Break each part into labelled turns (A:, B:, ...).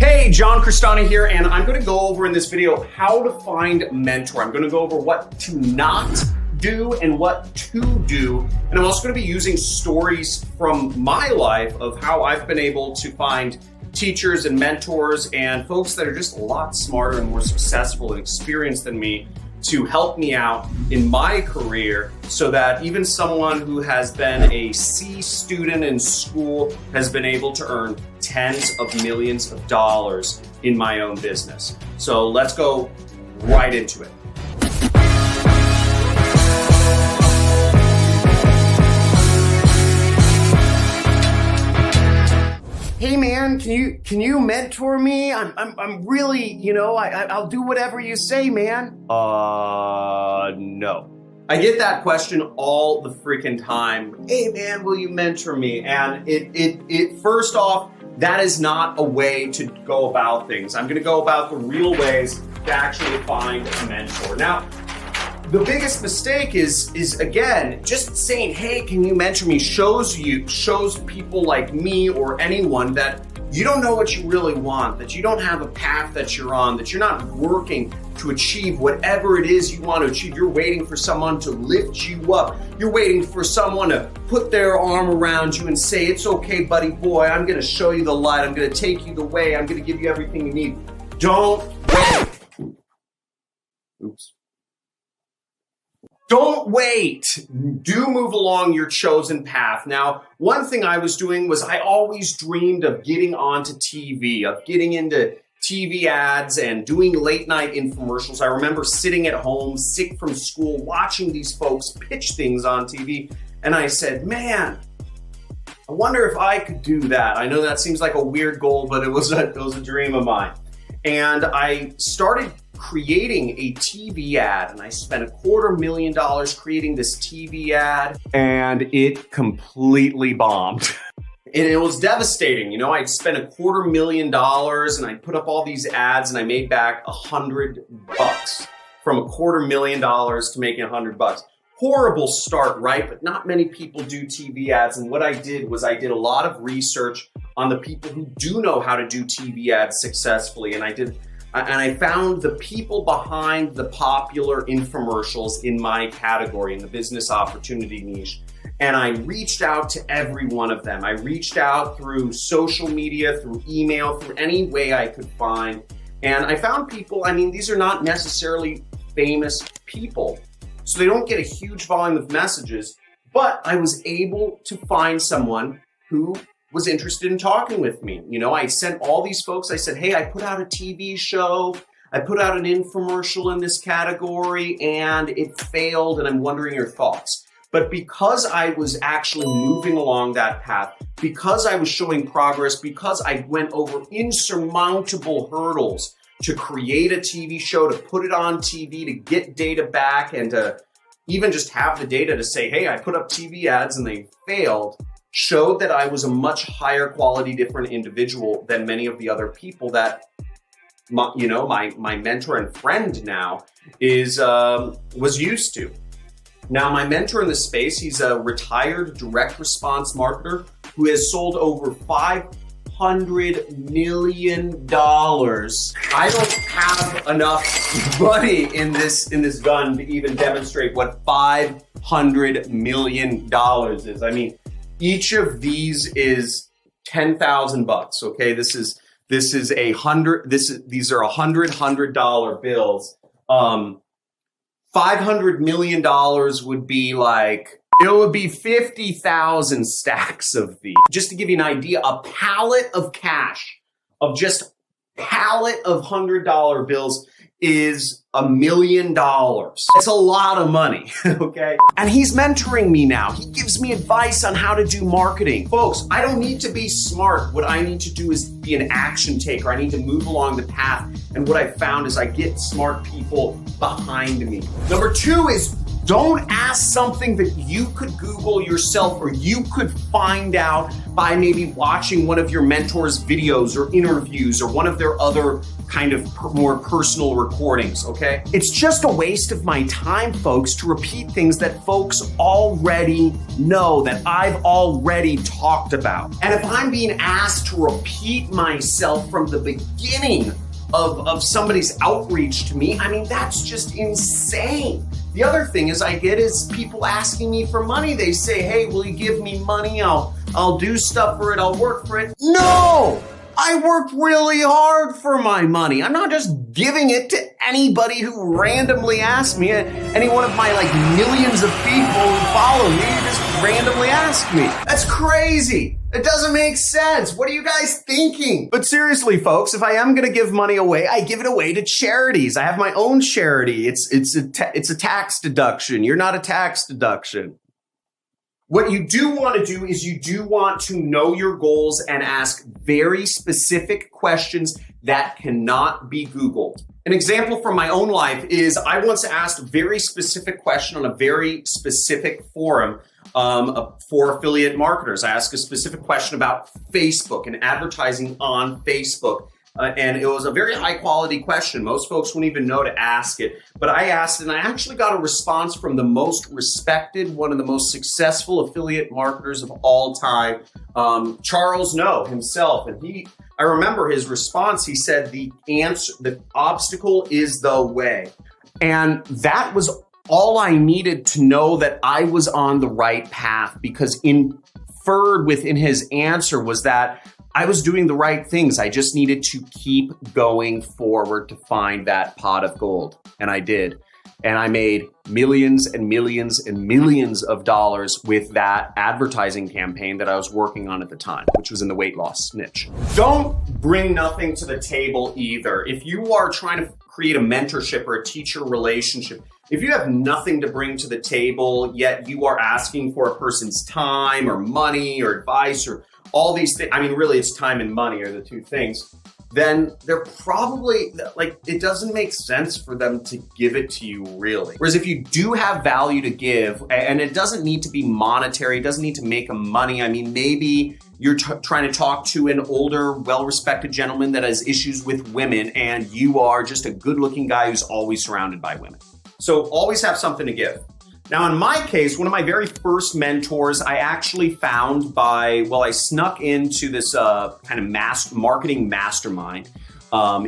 A: Hey, John Crestani here, and I'm going to go over in this video how to find a mentor. I'm going to go over what to not do and what to do. And I'm also going to be using stories from my life of how I've been able to find teachers and mentors and folks that are just a lot smarter and more successful and experienced than me to help me out in my career so that even someone who has been a C student in school has been able to earn tens of millions of dollars in my own business. So let's go right into it. Hey man, can you mentor me? I'm really, I'll do whatever you say, man. No. I get that question all the freaking time. Hey man, will you mentor me? And it first off, that is not a way to go about things. I'm gonna go about the real ways to actually find a mentor. Now, the biggest mistake is again, just saying, hey, can you mentor me shows people like me or anyone that you don't know what you really want, that you don't have a path that you're on, that you're not working to achieve whatever it is you want to achieve. You're waiting for someone to lift you up. You're waiting for someone to put their arm around you and say, it's okay, buddy boy, I'm gonna show you the light. I'm gonna take you the way. I'm gonna give you everything you need. Don't wait. Oops. Don't wait. Do move along your chosen path. Now, one thing I was doing was I always dreamed of getting onto TV, of getting into TV ads and doing late night infomercials. I remember sitting at home, sick from school, watching these folks pitch things on TV. And I said, man, I wonder if I could do that. I know that seems like a weird goal, but it was a dream of mine. And I started creating a TV ad, and I spent $250,000 creating this TV ad, and it completely bombed. And it was devastating. I'd spent $250,000 and I put up all these ads and I made back $100 from $250,000 to making $100. Horrible start, right? But not many people do TV ads. And what I did was I did a lot of research on the people who do know how to do TV ads successfully. And I found the people behind the popular infomercials in my category, in the business opportunity niche. And I reached out to every one of them. I reached out through social media, through email, through any way I could find. And I found people, these are not necessarily famous people, so they don't get a huge volume of messages, but I was able to find someone who was interested in talking with me. I sent all these folks, I said, hey, I put out a TV show, I put out an infomercial in this category and it failed and I'm wondering your thoughts. But because I was actually moving along that path, because I was showing progress, because I went over insurmountable hurdles to create a TV show, to put it on TV, to get data back, and to even just have the data to say, hey, I put up TV ads and they failed, showed that I was a much higher quality, different individual than many of the other people that my mentor and friend now was used to. Now, my mentor in this space, he's a retired direct response marketer who has sold over $500 million. I don't have enough money in this gun to even demonstrate what $500 million is. Each of these is $10,000. Okay, these are $100 bills. $500 million would be it would be 50,000 stacks of these. Just to give you an idea, a pallet of cash, of just pallet of $100 bills is $1 million. It's a lot of money, okay? And he's mentoring me now. He gives me advice on how to do marketing. Folks, I don't need to be smart. What I need to do is be an action taker. I need to move along the path. And what I found is I get smart people behind me. Number two is Don't ask something that you could Google yourself or you could find out by maybe watching one of your mentor's videos or interviews or one of their other kind of more personal recordings, okay? It's just a waste of my time, folks, to repeat things that folks already know, that I've already talked about. And if I'm being asked to repeat myself from the beginning of somebody's outreach to me, I mean, that's just insane. The other thing I get is people asking me for money. They say, hey, will you give me money? I'll do stuff for it. I'll work for it. No! I worked really hard for my money. I'm not just giving it to anybody who randomly asks me. Any one of my millions of people who follow me just randomly ask me. That's crazy. It doesn't make sense. What are you guys thinking? But seriously, folks, if I am going to give money away, I give it away to charities. I have my own charity. It's a tax deduction. You're not a tax deduction. What you do want to do is you do want to know your goals and ask very specific questions that cannot be Googled. An example from my own life is I once asked a very specific question on a very specific forum for affiliate marketers. I asked a specific question about Facebook and advertising on Facebook. And it was a very high quality question. Most folks wouldn't even know to ask it. But I asked, and I actually got a response from the most respected, one of the most successful affiliate marketers of all time, Charles No himself. And I remember his response. He said, the obstacle is the way. And that was all I needed to know that I was on the right path, because inferred within his answer was that I was doing the right things. I just needed to keep going forward to find that pot of gold. And I did. And I made millions and millions and millions of dollars with that advertising campaign that I was working on at the time, which was in the weight loss niche. Don't bring nothing to the table either. If you are trying to create a mentorship or a teacher relationship, if you have nothing to bring to the table, yet you are asking for a person's time or money or advice or all these things, I mean, really it's time and money are the two things, then they're probably, it doesn't make sense for them to give it to you, really. Whereas if you do have value to give, and it doesn't need to be monetary, it doesn't need to make them money. I mean, maybe you're trying to talk to an older, well-respected gentleman that has issues with women, and you are just a good-looking guy who's always surrounded by women. So always have something to give. Now, in my case, one of my very first mentors, I actually found I snuck into this kind of marketing mastermind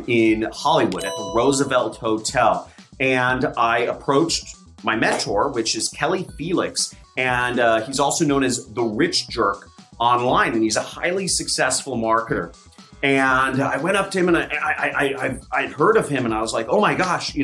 A: in Hollywood at the Roosevelt Hotel. And I approached my mentor, which is Kelly Felix. And he's also known as the Rich Jerk online. And he's a highly successful marketer. And I went up to him and I'd heard of him and I was like, oh my gosh,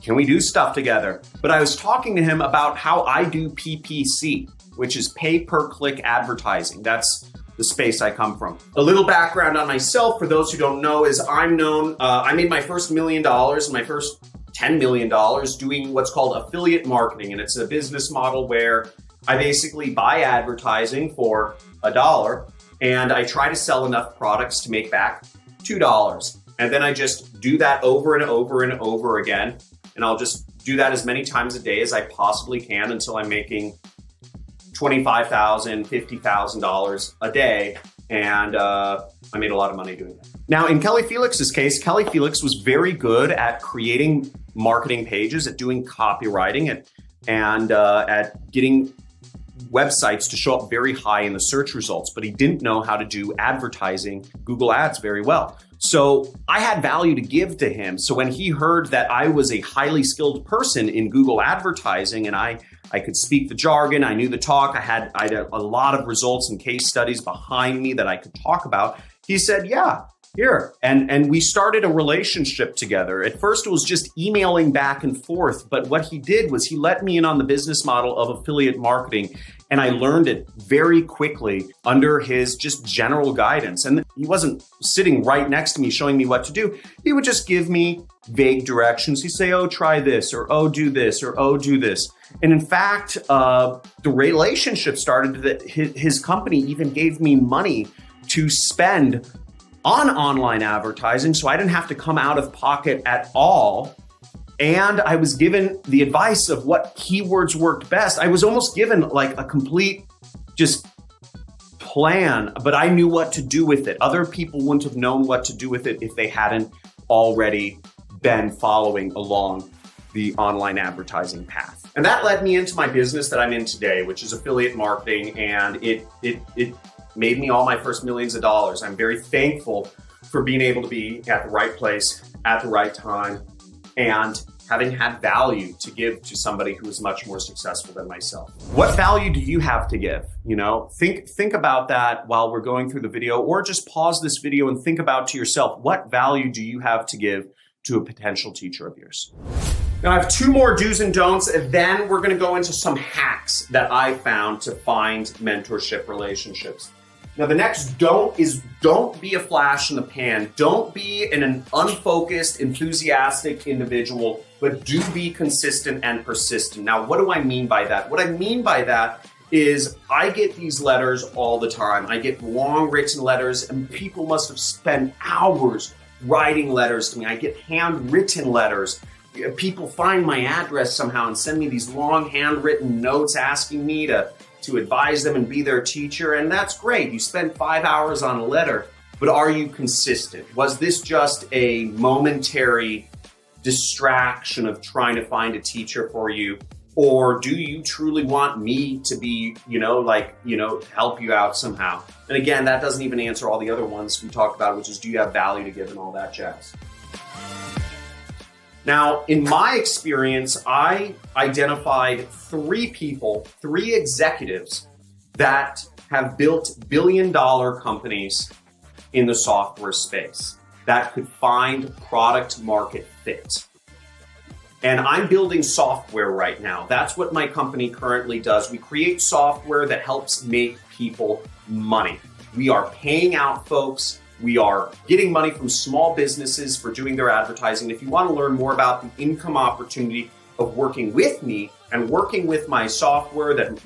A: can we do stuff together? But I was talking to him about how I do PPC, which is pay per click advertising. That's the space I come from. A little background on myself, for those who don't know, is I'm known, I made my first $1 million, my first $10 million doing what's called affiliate marketing. And it's a business model where I basically buy advertising for $1 and I try to sell enough products to make back $2. And then I just do that over and over and over again. And I'll just do that as many times a day as I possibly can until I'm making $25,000, $50,000 a day. And I made a lot of money doing that. Now, in Kelly Felix's case, Kelly Felix was very good at creating marketing pages, at doing copywriting, and at getting websites to show up very high in the search results, but he didn't know how to do advertising, Google Ads, very well. So I had value to give to him. So when he heard that I was a highly skilled person in Google advertising and I could speak the jargon, I knew the talk, I had a lot of results and case studies behind me that I could talk about, he said, yeah, here. And we started a relationship together. At first, it was just emailing back and forth. But what he did was he let me in on the business model of affiliate marketing. And I learned it very quickly under his just general guidance. And he wasn't sitting right next to me showing me what to do. He would just give me vague directions. He'd say, oh, try this, or oh, do this, or oh, do this. And in fact, the relationship started that his company even gave me money to spend on online advertising, so I didn't have to come out of pocket at all. And I was given the advice of what keywords worked best. I was almost given like a complete just plan, but I knew what to do with it. Other people wouldn't have known what to do with it if they hadn't already been following along the online advertising path. And that led me into my business that I'm in today, which is affiliate marketing. And it made me all my first millions of dollars. I'm very thankful for being able to be at the right place at the right time and having had value to give to somebody who is much more successful than myself. What value do you have to give? You know, think about that while we're going through the video, or just pause this video and think about to yourself, what value do you have to give to a potential teacher of yours? Now I have two more do's and don'ts, and then we're gonna go into some hacks that I found to find mentorship relationships. Now the next don't is don't be a flash in the pan. Don't be an unfocused, enthusiastic individual, but do be consistent and persistent. Now what do I mean by that? What I mean by that is I get these letters all the time. I get long written letters, and people must have spent hours writing letters to me. I get handwritten letters. People find my address somehow and send me these long handwritten notes asking me to advise them and be their teacher. And that's great. You spend 5 hours on a letter, but are you consistent? Was this just a momentary distraction of trying to find a teacher for you? Or do you truly want me to be, help you out somehow? And again, that doesn't even answer all the other ones we talked about, which is, do you have value to give and all that jazz? Now, in my experience, I identified three executives that have built billion-dollar companies in the software space that could find product market fit. And I'm building software right now. That's what my company currently does. We create software that helps make people money. We are paying out folks. We are getting money from small businesses for doing their advertising. If you want to learn more about the income opportunity of working with me and working with my software,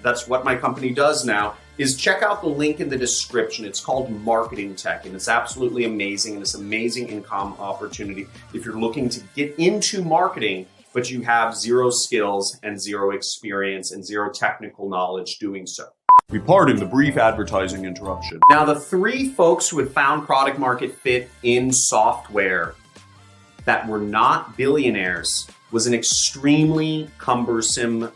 A: that's what my company does now, is check out the link in the description. It's called Marketing Tech, and it's absolutely amazing, and it's an amazing income opportunity if you're looking to get into marketing, but you have zero skills and zero experience and zero technical knowledge doing so. We pardon the brief advertising interruption. Now, the three folks who had found product market fit in software that were not billionaires was an extremely cumbersome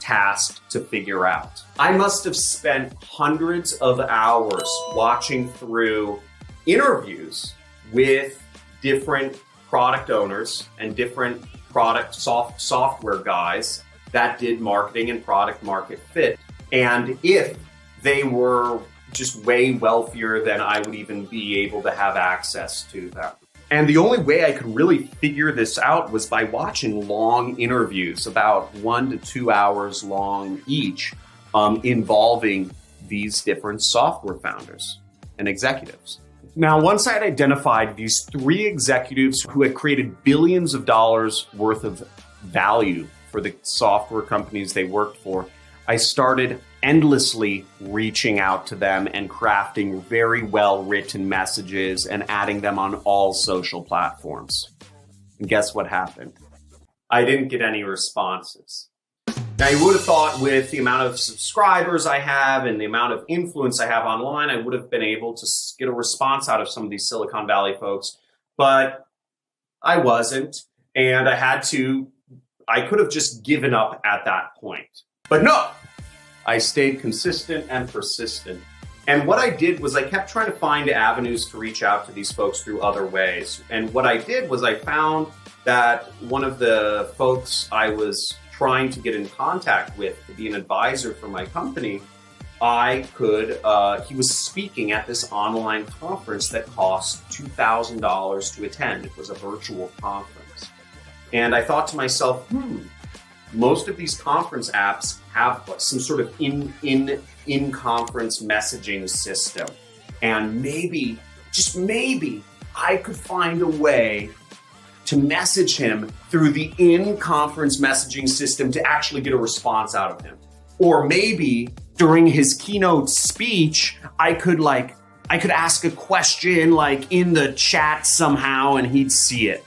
A: task to figure out. I must have spent hundreds of hours watching through interviews with different product owners and different product software guys that did marketing and product market fit. And if they were just way wealthier than I would even be able to have access to them. And the only way I could really figure this out was by watching long interviews, about 1 to 2 hours long each, involving these different software founders and executives. Now, once I had identified these three executives who had created billions of dollars worth of value for the software companies they worked for, I started endlessly reaching out to them and crafting very well-written messages and adding them on all social platforms. And guess what happened? I didn't get any responses. Now, you would have thought with the amount of subscribers I have and the amount of influence I have online, I would have been able to get a response out of some of these Silicon Valley folks, but I wasn't. And I could have just given up at that point. But no, I stayed consistent and persistent. And what I did was I kept trying to find avenues to reach out to these folks through other ways. And what I did was I found that one of the folks I was trying to get in contact with to be an advisor for my company, he was speaking at this online conference that cost $2,000 to attend. It was a virtual conference. And I thought to myself, most of these conference apps have some sort of in-conference messaging system. And maybe, just maybe, I could find a way to message him through the in-conference messaging system to actually get a response out of him. Or maybe during his keynote speech, I could ask a question like in the chat somehow and he'd see it.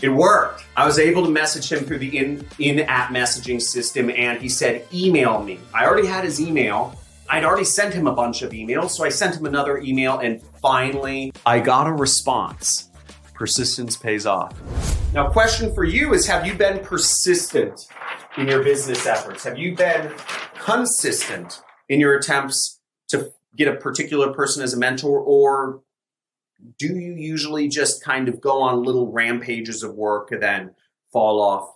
A: It worked. I was able to message him through the in-app messaging system, and he said, email me. I already had his email. I'd already sent him a bunch of emails, so I sent him another email, and finally, I got a response. Persistence pays off. Now, question for you is, have you been persistent in your business efforts? Have you been consistent in your attempts to get a particular person as a mentor, or do you usually just kind of go on little rampages of work and then fall off?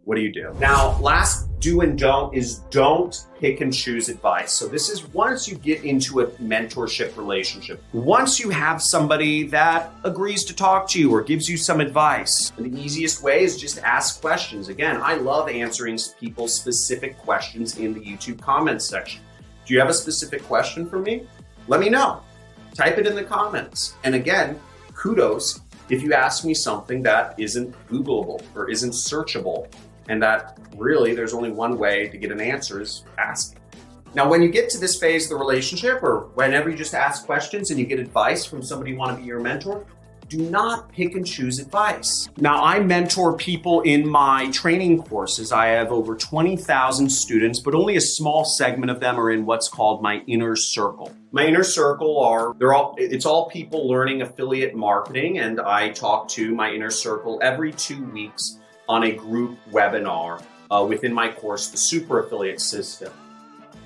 A: What do you do? Now, last do and don't is don't pick and choose advice. So this is once you get into a mentorship relationship, once you have somebody that agrees to talk to you or gives you some advice, the easiest way is just ask questions. Again, I love answering people's specific questions in the YouTube comments section. Do you have a specific question for me? Let me know. Type it in the comments. And again, kudos if you ask me something that isn't Googleable or isn't searchable, and that really there's only one way to get an answer is asking. Now, when you get to this phase of the relationship, or whenever you just ask questions and you get advice from somebody who want to be your mentor, do not pick and choose advice. Now, I mentor people in my training courses. I have over 20,000 students, but only a small segment of them are in what's called my inner circle. My inner circle it's all people learning affiliate marketing, and I talk to my inner circle every 2 weeks on a group webinar within my course, the Super Affiliate System.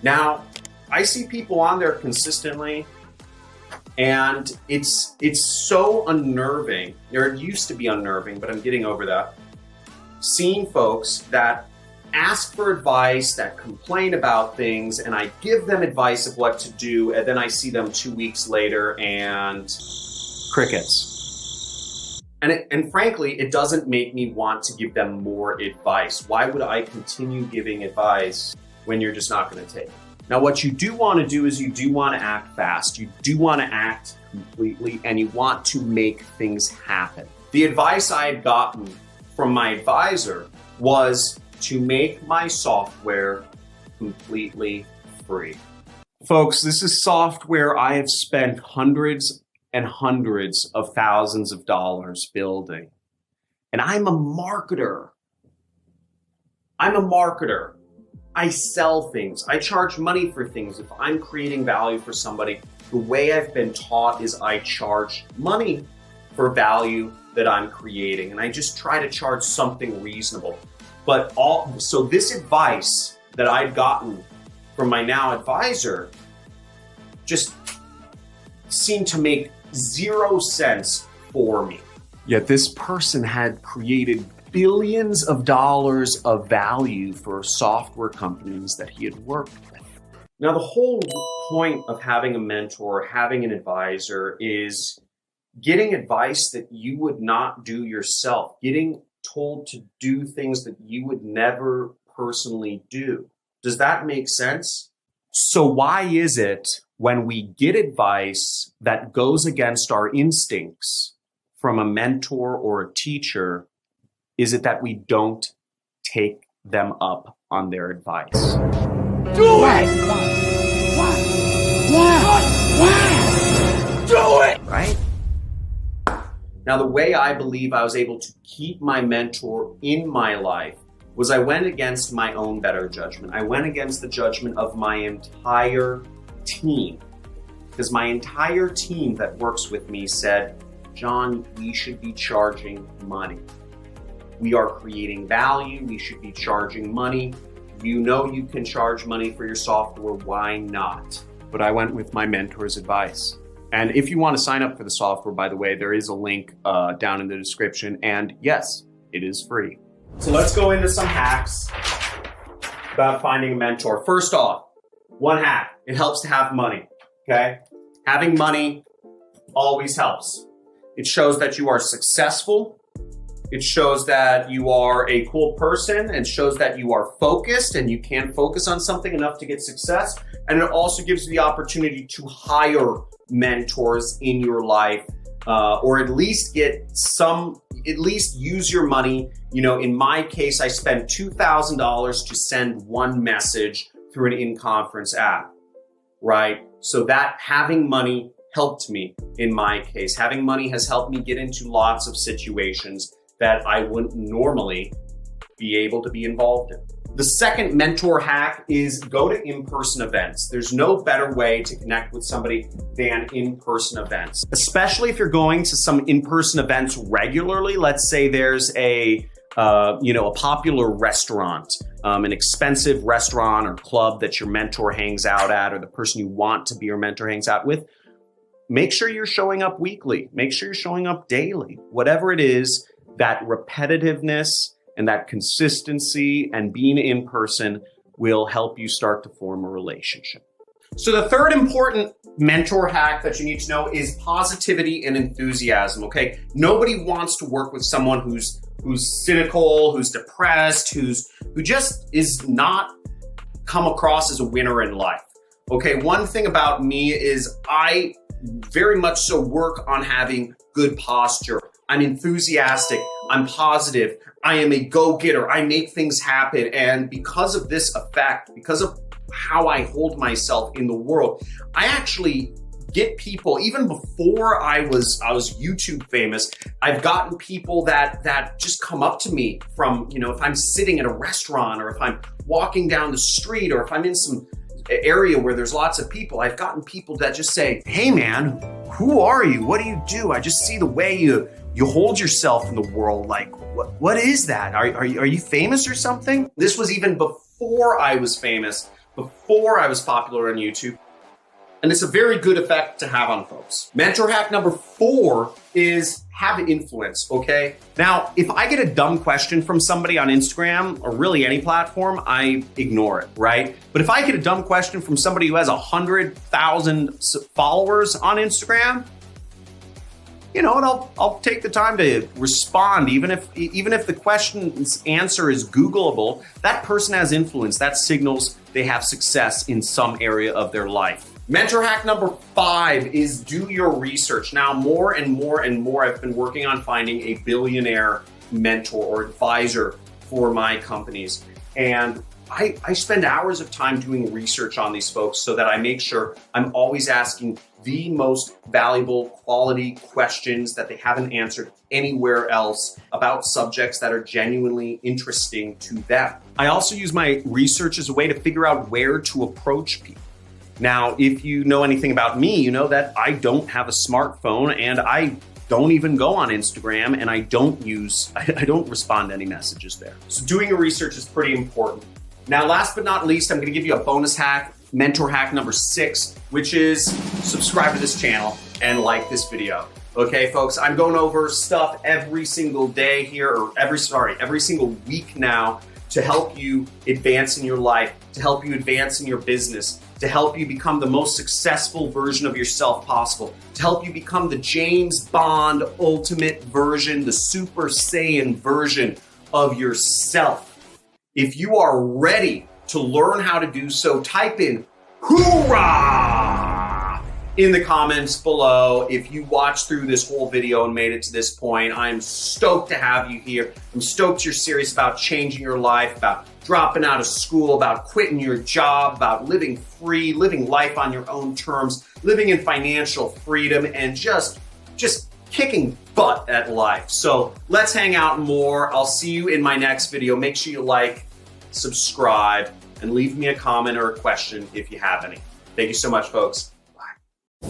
A: Now, I see people on there consistently, and it's so unnerving, or it used to be unnerving, but I'm getting over that. Seeing folks that ask for advice, that complain about things, and I give them advice of what to do, and then I see them 2 weeks later and crickets. And frankly, it doesn't make me want to give them more advice. Why would I continue giving advice when you're just not going to take it? Now, what you do want to do is you do want to act fast. You do want to act completely, and you want to make things happen. The advice I had gotten from my advisor was to make my software completely free. Folks, this is software I have spent hundreds and hundreds of thousands of dollars building. And I'm a marketer. I sell things. I charge money for things. If I'm creating value for somebody, the way I've been taught is I charge money for value that I'm creating. And I just try to charge something reasonable. So this advice that I'd gotten from my now advisor just seemed to make 0 sense for me. Yet this person had created billions of dollars of value for software companies that he had worked with. Now, the whole point of having a mentor, having an advisor, is getting advice that you would not do yourself, getting told to do things that you would never personally do. Does that make sense? So why is it when we get advice that goes against our instincts from a mentor or a teacher, is it that we don't take them up on their advice?
B: Do it! Why? Do it!
A: Right? Now, the way I believe I was able to keep my mentor in my life was I went against my own better judgment. I went against the judgment of my entire team. Because my entire team that works with me said, John, we should be charging money. We are creating value. We should be charging money. You know you can charge money for your software. Why not? But I went with my mentor's advice. And if you want to sign up for the software, by the way, there is a link down in the description. And yes, it is free. So let's go into some hacks about finding a mentor. First off, one hack. It helps to have money, okay? Having money always helps. It shows that you are successful. It shows that you are a cool person, and shows that you are focused and you can focus on something enough to get success. And it also gives you the opportunity to hire mentors in your life, or at least use your money. You know, in my case, I spent $2,000 to send one message through an in-conference app, right? So that having money helped me in my case. Having money has helped me get into lots of situations that I wouldn't normally be able to be involved in. The second mentor hack is go to in-person events. There's no better way to connect with somebody than in-person events, especially if you're going to some in-person events regularly. Let's say there's a popular restaurant, an expensive restaurant or club that your mentor hangs out at, or the person you want to be your mentor hangs out with. Make sure you're showing up weekly. Make sure you're showing up daily. Whatever it is, that repetitiveness and that consistency and being in person will help you start to form a relationship. So the third important mentor hack that you need to know is positivity and enthusiasm, okay? Nobody wants to work with someone who's cynical, who's depressed, who just is not come across as a winner in life. Okay, one thing about me is I very much so work on having good posture. I'm enthusiastic, I'm positive, I am a go-getter, I make things happen. And because of this effect, because of how I hold myself in the world, I actually get people, even before I was YouTube famous, I've gotten people that just come up to me from, if I'm sitting at a restaurant, or if I'm walking down the street, or if I'm in some area where there's lots of people, I've gotten people that just say, "Hey man, who are you? What do you do? I just see the way you hold yourself in the world. Like, what is that? Are you famous or something?" This was even before I was famous, before I was popular on YouTube. And it's a very good effect to have on folks. Mentor hack number 4 is have influence, okay? Now, if I get a dumb question from somebody on Instagram or really any platform, I ignore it, right? But if I get a dumb question from somebody who has 100,000 followers on Instagram, you know, and I'll take the time to respond, even if the question's answer is Googleable. That person has influence. That signals they have success in some area of their life. Mentor hack number 5 is do your research. Now, more and more and more, I've been working on finding a billionaire mentor or advisor for my companies. And I spend hours of time doing research on these folks so that I make sure I'm always asking the most valuable quality questions that they haven't answered anywhere else about subjects that are genuinely interesting to them. I also use my research as a way to figure out where to approach people. Now, if you know anything about me, you know that I don't have a smartphone and I don't even go on Instagram, and I don't respond to any messages there. So doing your research is pretty important. Now, last but not least, I'm gonna give you a bonus hack, mentor hack number 6, which is subscribe to this channel and like this video. Okay, folks, I'm going over stuff every single day here, or every single week now, to help you advance in your life, to help you advance in your business, to help you become the most successful version of yourself possible, to help you become the James Bond ultimate version, the Super Saiyan version of yourself. If you are ready to learn how to do so, type in hoorah in the comments below. If you watched through this whole video and made it to this point, I'm stoked to have you here. I'm stoked you're serious about changing your life, about dropping out of school, about quitting your job, about living free, living life on your own terms, living in financial freedom, and just kicking butt at life. So let's hang out more. I'll see you in my next video. Make sure you like, subscribe, and leave me a comment or a question if you have any. Thank you so much, folks. Bye.